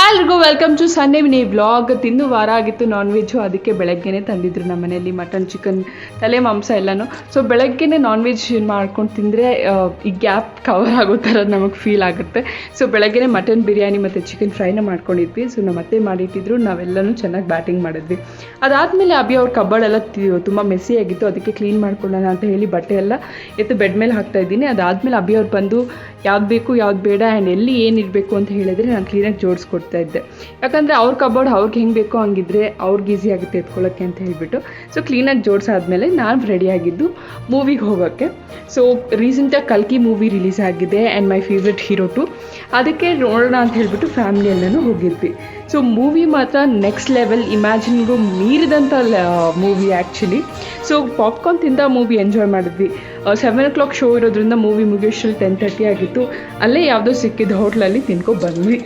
ಎಲ್ರಿಗೂ welcome to Sunday mini vlog. ತಿಂದು ವಾರ ಆಗಿತ್ತು ನಾನ್ ವೆಜ್ಜು, ಅದಕ್ಕೆ ಬೆಳಗ್ಗೆನೇ ತಂದಿದ್ರು ನಮ್ಮ ಮನೆಯಲ್ಲಿ ಮಟನ್, ಚಿಕನ್, ತಲೆ ಮಾಂಸ ಎಲ್ಲನೂ. ಸೊ ಬೆಳಗ್ಗೆನೇ ನಾನ್ ವೆಜ್ ಮಾಡ್ಕೊಂಡು ತಿಂದರೆ ಈ ಗ್ಯಾಪ್ ಕವರ್ ಆಗೋ ಥರ ನಮಗೆ ಫೀಲ್ ಆಗುತ್ತೆ. ಸೊ ಬೆಳಗ್ಗೆನೇ ಮಟನ್ ಬಿರಿಯಾನಿ ಮತ್ತು ಚಿಕನ್ ಫ್ರೈನ ಮಾಡ್ಕೊಂಡಿದ್ವಿ. ಸೊ ನಮ್ಮ ಅತ್ತೆ ಮಾಡಿಟ್ಟಿದ್ರು, ನಾವೆಲ್ಲನೂ ಚೆನ್ನಾಗಿ ಬ್ಯಾಟಿಂಗ್ ಮಾಡಿದ್ವಿ. ಅದಾದಮೇಲೆ ಅಭಿ ಅವ್ರ ಕಬ್ಬಾಳೆಲ್ಲ ತುಂಬ ಮೆಸ್ಸಿ ಆಗಿತ್ತು, ಅದಕ್ಕೆ ಕ್ಲೀನ್ ಮಾಡ್ಕೊಳ್ಳೋಣ ಅಂತ ಹೇಳಿ ಬಟ್ಟೆ ಎಲ್ಲ ಎತ್ತು ಬೆಡ್ ಮೇಲೆ ಹಾಕ್ತಾಯಿದ್ದೀನಿ. ಅದಾದಮೇಲೆ ಅಭಿ ಅವ್ರು ಬಂದು ಯಾವ್ದು ಬೇಕು ಯಾವ್ದು ಬೇಡ ಆ್ಯಂಡ್ ಎಲ್ಲಿ ಏನಿರಬೇಕು ಅಂತ ಹೇಳಿದರೆ ನಾನು ಕ್ಲೀನಾಗಿ ಜೋಡಿಸ್ಕೊಡ್ತಾ ಇದ್ದೆ. ಯಾಕಂದರೆ ಅವ್ರ ಕಬೋರ್ಡ್ ಅವ್ರಿಗೆ ಹೆಂಗೆ ಬೇಕೋ ಹಂಗಿದ್ರೆ ಅವ್ರಿಗೆ ಈಸಿ ಆಗುತ್ತೆ ಎತ್ಕೊಳ್ಳೋಕ್ಕೆ ಅಂತ ಹೇಳಿಬಿಟ್ಟು. ಸೊ ಕ್ಲೀನಾಗಿ ಜೋಡಿಸಾದ್ಮೇಲೆ ನಾನು ರೆಡಿಯಾಗಿದ್ದು ಮೂವಿಗೆ ಹೋಗೋಕ್ಕೆ. ಸೊ ರೀಸೆಂಟಾಗಿ ಕಲ್ಕಿ ಮೂವಿ ರಿಲೀಸ್ ಆಗಿದೆ and my favourite hero too, ಅದಕ್ಕೆ ನೋಡೋಣ ಅಂತ ಹೇಳಿಬಿಟ್ಟು ಫ್ಯಾಮಿಲಿ ಎಲ್ಲನೂ ಹೋಗಿದ್ವಿ. ಸೊ ಮೂವಿ ಮಾತ್ರ ನೆಕ್ಸ್ಟ್ ಲೆವೆಲ್, ಇಮ್ಯಾಜಿನ್ಗೂ ಮೀರಿದಂಥ ಮೂವಿ ಆ್ಯಕ್ಚುಲಿ. ಸೊ ಪಾಪ್ಕಾರ್ನ್ ತಿಂದ ಮೂವಿ ಎಂಜಾಯ್ ಮಾಡಿದ್ವಿ. 7 o'clock ಶೋ ಇರೋದ್ರಿಂದ ಮೂವಿ ಮುಗಿಯೋಷ್ಟರಲ್ಲಿ 10:30 ಆಗಿತ್ತು. ಅಲ್ಲೇ ಯಾವುದೋ ಸಿಕ್ಕಿದ್ದು ಹೋಟ್ಲಲ್ಲಿ ತಿನ್ಕೊ ಬಂದ್ವಿ.